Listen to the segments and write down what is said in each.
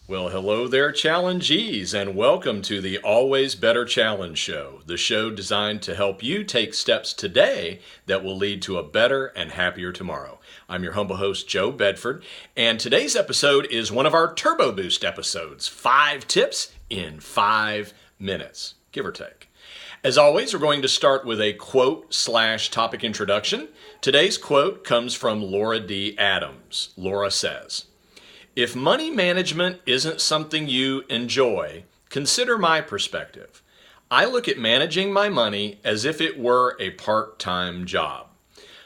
Well, hello there, challengees, and welcome to the Always Better Challenge Show, the show designed to help you take steps today that will lead to a better and happier tomorrow. I'm your humble host, Joe Bedford, and today's episode is one of our Turbo Boost episodes, 5 tips in 5 minutes, give or take. As always, we're going to start with a quote/topic introduction. Today's quote comes from Laura D. Adams. Laura says, "If money management isn't something you enjoy, consider my perspective. I look at managing my money as if it were a part-time job.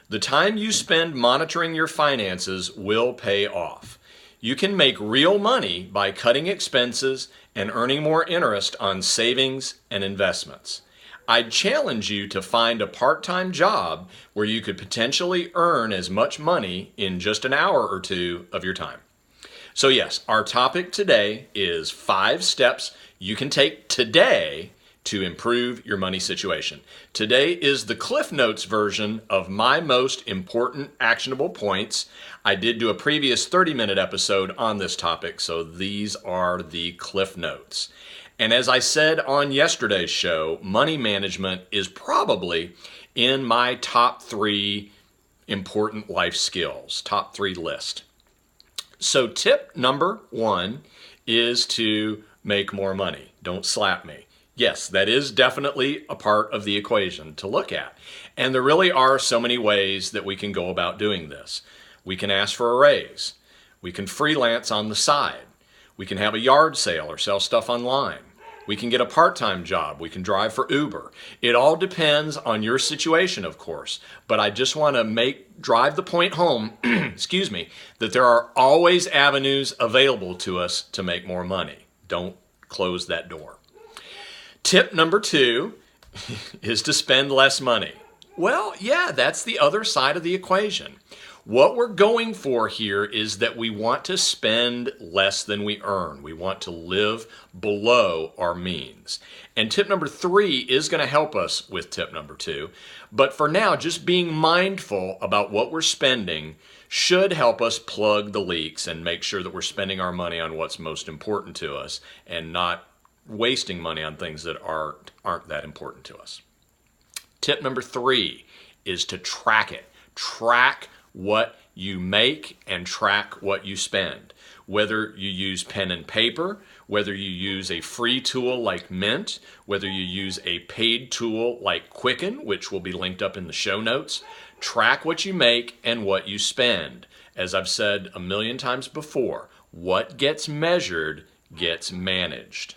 The time you spend monitoring your finances will pay off. You can make real money by cutting expenses and earning more interest on savings and investments. I'd challenge you to find a part-time job where you could potentially earn as much money in just an hour or two of your time." So yes, our topic today is 5 steps you can take today to improve your money situation. Today is the Cliff Notes version of my most important actionable points. I did do a previous 30-minute episode on this topic, so these are the Cliff Notes. And as I said on yesterday's show, money management is probably in my top 3 important life skills, top 3 list. So tip number 1 is to make more money. Don't slap me. Yes, that is definitely a part of the equation to look at. And there really are so many ways that we can go about doing this. We can ask for a raise. We can freelance on the side. We can have a yard sale or sell stuff online. We can get a part-time job. We can drive for Uber. It all depends on your situation, of course. But I just want to drive the point home, excuse me, that there are always avenues available to us to make more money. Don't close that door. Tip number 2 is to spend less money. Well, yeah, that's the other side of the equation. What we're going for here is that we want to spend less than we earn. We want to live below our means. And tip number 3 is going to help us with tip number 2. But for now, just being mindful about what we're spending should help us plug the leaks and make sure that we're spending our money on what's most important to us and not wasting money on things that aren't that important to us. Tip number 3 is to track it. Track what you make and track what you spend. Whether you use pen and paper, whether you use a free tool like Mint, whether you use a paid tool like Quicken, which will be linked up in the show notes, track what you make and what you spend. As I've said a million times before, what gets measured gets managed.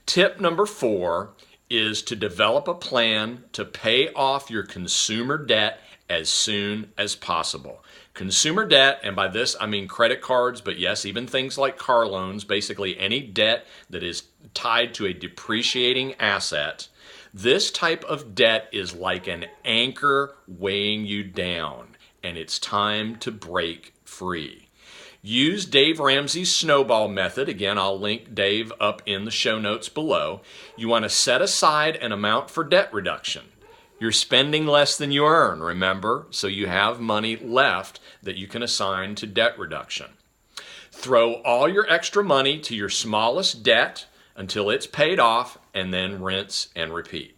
Tip number 4 is to develop a plan to pay off your consumer debt as soon as possible. Consumer debt, and by this I mean credit cards, but yes, even things like car loans, basically any debt that is tied to a depreciating asset. This type of debt is like an anchor weighing you down, and it's time to break free. Use Dave Ramsey's snowball method. Again, I'll link Dave up in the show notes below. You want to set aside an amount for debt reduction. You're spending less than you earn, remember? So you have money left that you can assign to debt reduction. Throw all your extra money to your smallest debt until it's paid off, and then rinse and repeat.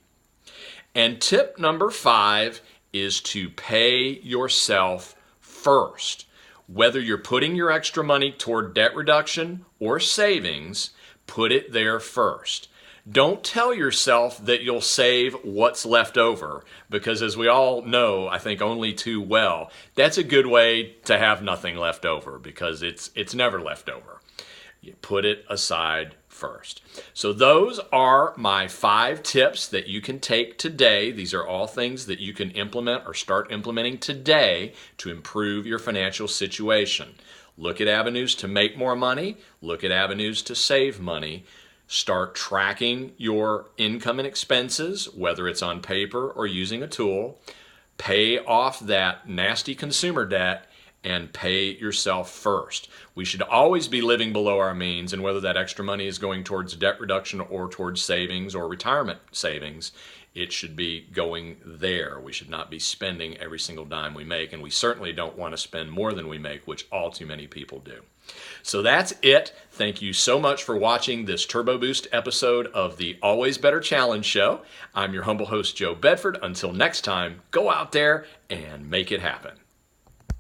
And tip number 5 is to pay yourself first. Whether you're putting your extra money toward debt reduction or savings, put it there first. Don't tell yourself that you'll save what's left over, because as we all know, I think only too well, that's a good way to have nothing left over, because it's never left over. You put it aside first. So those are my 5 tips that you can take today. These are all things that you can implement or start implementing today to improve your financial situation. Look at avenues to make more money. Look at avenues to save money. Start tracking your income and expenses, whether it's on paper or using a tool. Pay off that nasty consumer debt and pay yourself first. We should always be living below our means, and whether that extra money is going towards debt reduction or towards savings or retirement savings, it should be going there. We should not be spending every single dime we make, and we certainly don't want to spend more than we make, which all too many people do. So that's it. Thank you so much for watching this Turbo Boost episode of the Always Better Challenge Show. I'm your humble host, Joe Bedford. Until next time, go out there and make it happen.